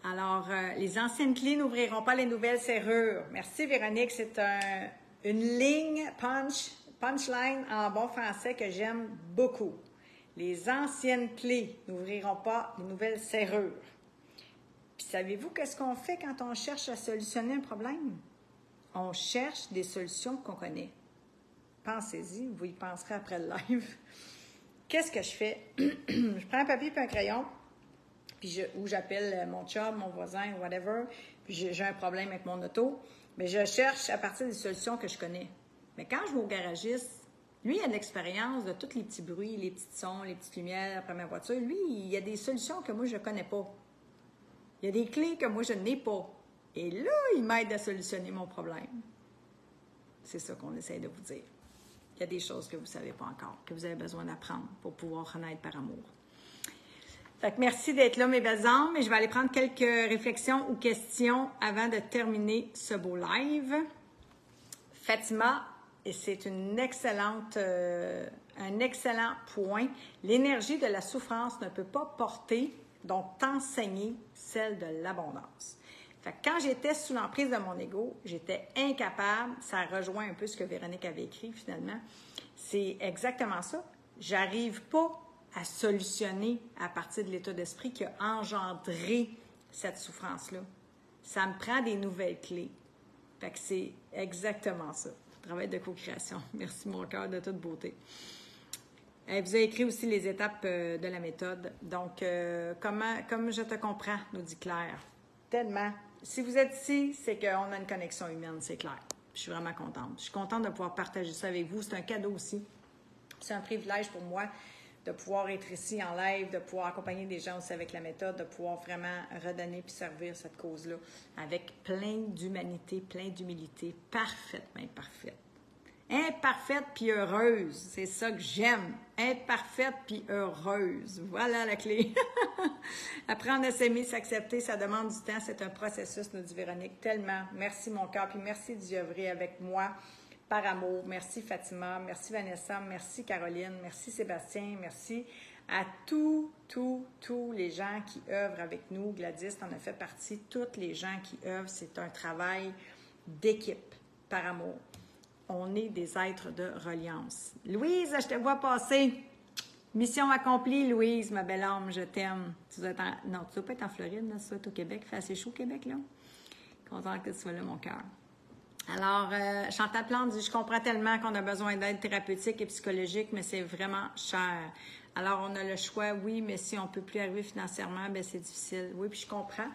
Alors, les anciennes clés n'ouvriront pas les nouvelles serrures. Merci Véronique, c'est une ligne punchline en bon français que j'aime beaucoup. Les anciennes clés n'ouvriront pas les nouvelles serrures. Puis savez-vous qu'est-ce qu'on fait quand on cherche à solutionner un problème? On cherche des solutions qu'on connaît. Pensez-y, vous y penserez après le live. Qu'est-ce que je fais? Je prends un papier et un crayon, puis ou j'appelle mon chum, mon voisin, whatever, puis j'ai un problème avec mon auto, mais je cherche à partir des solutions que je connais. Mais quand je vais au garagiste, lui, il a de l'expérience de tous les petits bruits, les petits sons, les petites lumières après ma voiture. Lui, il y a des solutions que moi, je ne connais pas. Il y a des clés que moi, je n'ai pas. Et là, il m'aide à solutionner mon problème. C'est ça qu'on essaie de vous dire. Il y a des choses que vous ne savez pas encore, que vous avez besoin d'apprendre pour pouvoir renaître par amour. Fait que merci d'être là, mes belles âmes. Et je vais aller prendre quelques réflexions ou questions avant de terminer ce beau live. Fatima, et c'est un excellent point, l'énergie de la souffrance ne peut pas porter, donc t'enseigner celle de l'abondance. Fait que quand j'étais sous l'emprise de mon ego, j'étais incapable, ça rejoint un peu ce que Véronique avait écrit finalement, c'est exactement ça. J'arrive pas à solutionner à partir de l'état d'esprit qui a engendré cette souffrance-là. Ça me prend des nouvelles clés. Fait que c'est exactement ça. Travail de co-création. Merci mon cœur de toute beauté. Elle vous a écrit aussi les étapes de la méthode. Donc, comme je te comprends, nous dit Claire. Tellement. Si vous êtes ici, c'est qu'on a une connexion humaine, c'est clair. Je suis vraiment contente. Je suis contente de pouvoir partager ça avec vous. C'est un cadeau aussi. C'est un privilège pour moi de pouvoir être ici en live, de pouvoir accompagner des gens aussi avec la méthode, de pouvoir vraiment redonner puis servir cette cause-là avec plein d'humanité, plein d'humilité, parfaitement imparfaite. Imparfaite puis heureuse, c'est ça que j'aime. Imparfaite puis heureuse. Voilà la clé. Apprendre à s'aimer, s'accepter, ça demande du temps. C'est un processus, nous dit Véronique. Tellement. Merci mon cœur, puis merci d'y œuvrer avec moi par amour. Merci Fatima, merci Vanessa, merci Caroline, merci Sébastien, merci à tous les gens qui œuvrent avec nous. Gladys en a fait partie. Toutes les gens qui œuvrent, c'est un travail d'équipe par amour. On est des êtres de reliance. Louise, je te vois passer. Mission accomplie, Louise, ma belle âme, je t'aime. Tu dois être non, tu dois pas être en Floride, là, tu dois être au Québec. Il fait assez chaud au Québec, là. Contente que tu sois là, mon cœur. Alors, Chantal Plante dit « Je comprends tellement qu'on a besoin d'aide thérapeutique et psychologique, mais c'est vraiment cher. Alors, on a le choix, oui, mais si on ne peut plus arriver financièrement, bien, c'est difficile. » Oui, puis je comprends.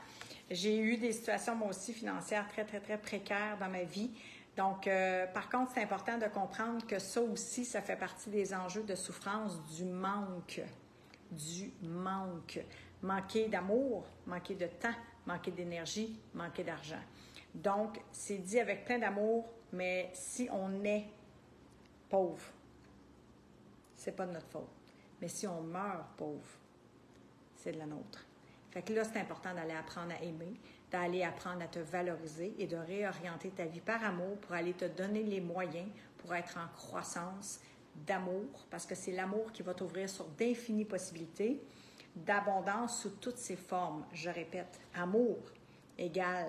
J'ai eu des situations, moi aussi, financières très, très, très précaires dans ma vie. Donc, par contre, c'est important de comprendre que ça aussi, ça fait partie des enjeux de souffrance, du manque. Du manque. Manquer d'amour, manquer de temps, manquer d'énergie, manquer d'argent. Donc, c'est dit avec plein d'amour, mais si on est pauvre, c'est pas de notre faute. Mais si on meurt pauvre, c'est de la nôtre. Fait que là, c'est important d'aller apprendre à aimer, d'aller apprendre à te valoriser et de réorienter ta vie par amour pour aller te donner les moyens pour être en croissance d'amour, parce que c'est l'amour qui va t'ouvrir sur d'infinies possibilités, d'abondance sous toutes ses formes. Je répète, amour égale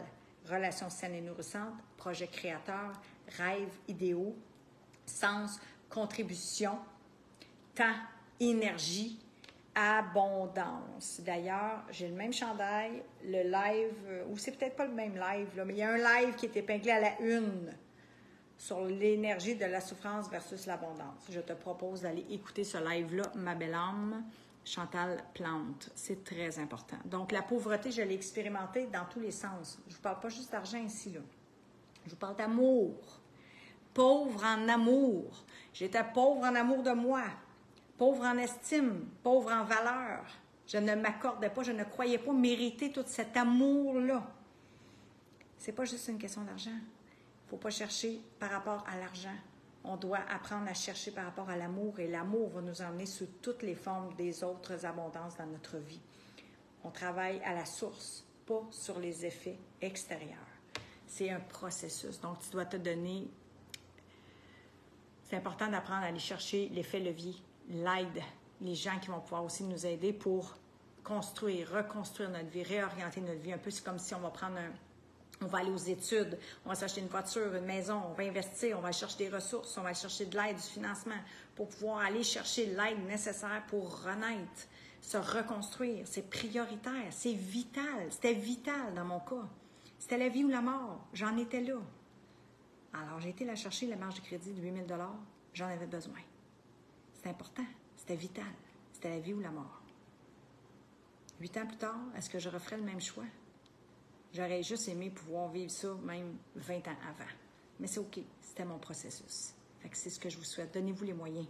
relations saines et nourrissantes, projet créateur, rêves idéaux, sens, contribution, temps, énergie, abondance. D'ailleurs, j'ai le même chandail, le live, ou c'est peut-être pas le même live, là, mais il y a un live qui est épinglé à la une sur l'énergie de la souffrance versus l'abondance. Je te propose d'aller écouter ce live-là, ma belle âme, Chantal Plante. C'est très important. Donc, la pauvreté, je l'ai expérimentée dans tous les sens. Je ne vous parle pas juste d'argent ici, là. Je vous parle d'amour. Pauvre en amour. J'étais pauvre en amour de moi. Pauvre en estime. Pauvre en valeur. Je ne m'accordais pas, je ne croyais pas mériter tout cet amour-là. C'est pas juste une question d'argent. Il faut pas chercher par rapport à l'argent. On doit apprendre à chercher par rapport à l'amour et l'amour va nous emmener sous toutes les formes des autres abondances dans notre vie. On travaille à la source, pas sur les effets extérieurs. C'est un processus. Donc, tu dois te donner... C'est important d'apprendre à aller chercher l'effet levier, l'aide, les gens qui vont pouvoir aussi nous aider pour construire, reconstruire notre vie, réorienter notre vie. Un peu, c'est comme si on va prendre on va aller aux études, on va s'acheter une voiture, une maison, on va investir, on va chercher des ressources, on va chercher de l'aide, du financement pour pouvoir aller chercher l'aide nécessaire pour renaître, se reconstruire. C'est prioritaire, c'est vital. C'était vital dans mon cas. C'était la vie ou la mort. J'en étais là. Alors, j'ai été la chercher, la marge de crédit de 8 000 $. J'en avais besoin. C'était important. C'était vital. C'était la vie ou la mort. 8 ans plus tard, est-ce que je referais le même choix? J'aurais juste aimé pouvoir vivre ça même 20 ans avant. Mais c'est OK. C'était mon processus. Fait que c'est ce que je vous souhaite. Donnez-vous les moyens.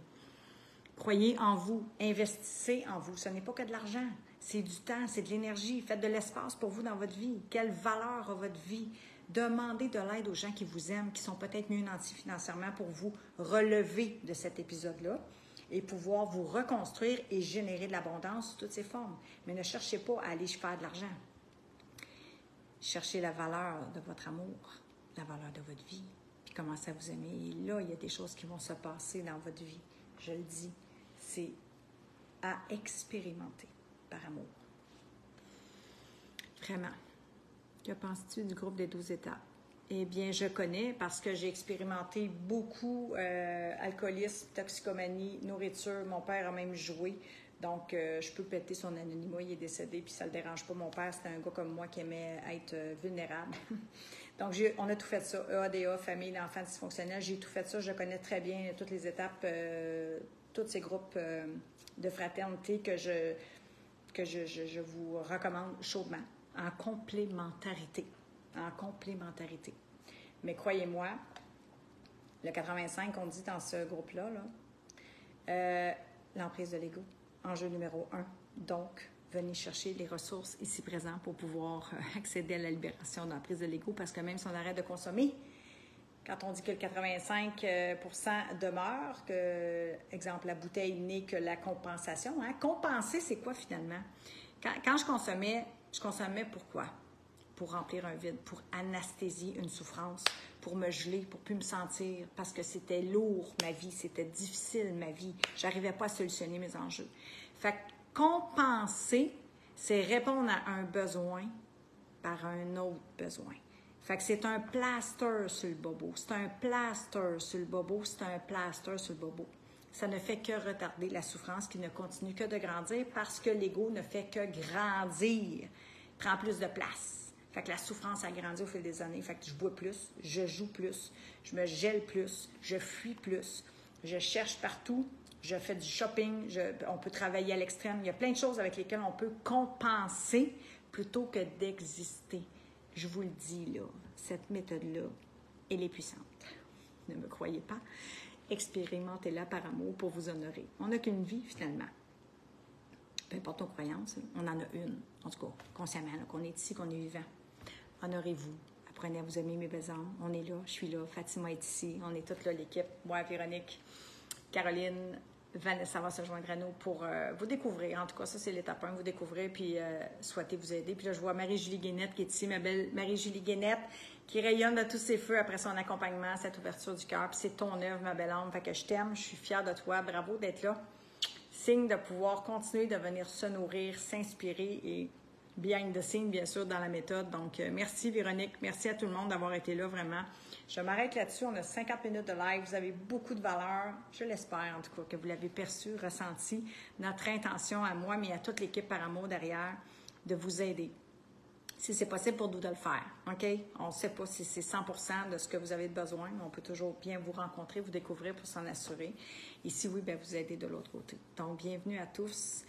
Croyez en vous. Investissez en vous. Ce n'est pas que de l'argent. C'est du temps, c'est de l'énergie. Faites de l'espace pour vous dans votre vie. Quelle valeur a votre vie? Demandez de l'aide aux gens qui vous aiment, qui sont peut-être mieux nantis financièrement pour vous relever de cet épisode-là et pouvoir vous reconstruire et générer de l'abondance sous toutes ses formes. Mais ne cherchez pas à aller faire de l'argent. Cherchez la valeur de votre amour, la valeur de votre vie, puis commencez à vous aimer. Et là, il y a des choses qui vont se passer dans votre vie. Je le dis, c'est à expérimenter par amour. Vraiment. Que penses-tu du groupe des 12 étapes? Eh bien, je connais parce que j'ai expérimenté beaucoup alcoolisme, toxicomanie, nourriture. Mon père a même joué. Donc, je peux péter son anonymat, il est décédé, puis ça ne le dérange pas. Mon père, c'était un gars comme moi qui aimait être vulnérable. Donc, on a tout fait ça. EADA, famille d'enfants dysfonctionnels, j'ai tout fait ça. Je connais très bien toutes les étapes, tous ces groupes de fraternité que je vous recommande chaudement, en complémentarité. En complémentarité. Mais croyez-moi, le 85, on dit dans ce groupe-là, l'emprise de l'ego. Enjeu numéro 1. Donc, venez chercher les ressources ici présentes pour pouvoir accéder à la libération de l'emprise de l'ego parce que même si on arrête de consommer, quand on dit que le 85% demeure, que, exemple, la bouteille n'est que la compensation. Hein? Compenser, c'est quoi finalement? Quand je consommais pourquoi? Pour remplir un vide, pour anesthésier une souffrance, pour me geler, pour plus me sentir, parce que c'était lourd ma vie, c'était difficile ma vie, j'arrivais pas à solutionner mes enjeux. Fait que compenser, c'est répondre à un besoin par un autre besoin. Fait que c'est un plaster sur le bobo, c'est un plaster sur le bobo, c'est un plaster sur le bobo. Ça ne fait que retarder la souffrance qui ne continue que de grandir parce que l'ego ne fait que grandir, prend plus de place. Fait que la souffrance a grandi au fil des années. Fait que je bois plus, je joue plus, je me gèle plus, je fuis plus, je cherche partout, je fais du shopping, on peut travailler à l'extrême. Il y a plein de choses avec lesquelles on peut compenser plutôt que d'exister. Je vous le dis, là, cette méthode-là, elle est puissante. Ne me croyez pas. Expérimentez-la par amour pour vous honorer. On n'a qu'une vie, finalement. Peu importe nos croyances, on en a une, en tout cas, consciemment, qu'on est ici, qu'on est vivant. Honorez-vous. Apprenez à vous aimer, mes belles âmes. On est là, je suis là, Fatima est ici, on est toutes là, l'équipe. Moi, Véronique, Caroline, Vanessa va se joindre à nous pour vous découvrir. En tout cas, ça, c'est l'étape 1, vous découvrir, puis souhaiter vous aider. Puis là, je vois Marie-Julie Guénette qui est ici, ma belle Marie-Julie Guénette, qui rayonne de tous ses feux après son accompagnement, cette ouverture du cœur. Puis c'est ton œuvre, ma belle âme. Fait que je t'aime, je suis fière de toi. Bravo d'être là. Signe de pouvoir continuer de venir se nourrir, s'inspirer et behind the scene, bien sûr, dans la méthode. Donc, merci Véronique, merci à tout le monde d'avoir été là, vraiment. Je m'arrête là-dessus, on a 50 minutes de live, vous avez beaucoup de valeur, je l'espère en tout cas, que vous l'avez perçu, ressenti. Notre intention à moi, mais à toute l'équipe par amour derrière, de vous aider. Si c'est possible pour nous de le faire, OK? On ne sait pas si c'est 100% de ce que vous avez besoin, mais on peut toujours bien vous rencontrer, vous découvrir pour s'en assurer. Et si oui, bien, vous aider de l'autre côté. Donc, bienvenue à tous.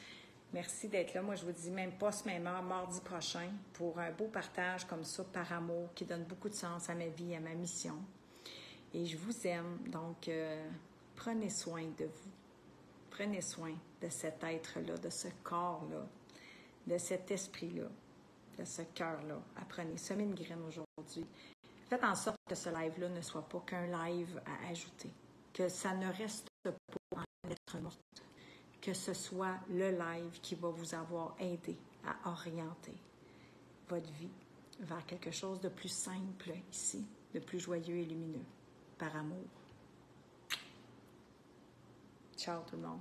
Merci d'être là. Moi, je vous dis même pas ce même heure, mardi prochain, pour un beau partage comme ça, par amour, qui donne beaucoup de sens à ma vie, à ma mission. Et je vous aime. Donc, prenez soin de vous. Prenez soin de cet être-là, de ce corps-là, de cet esprit-là, de ce cœur-là. Apprenez, semez une graine aujourd'hui. Faites en sorte que ce live-là ne soit pas qu'un live à ajouter, que ça ne reste pas en lettres mortes, que ce soit le live qui va vous avoir aidé à orienter votre vie vers quelque chose de plus simple ici, de plus joyeux et lumineux, par amour. Ciao tout le monde.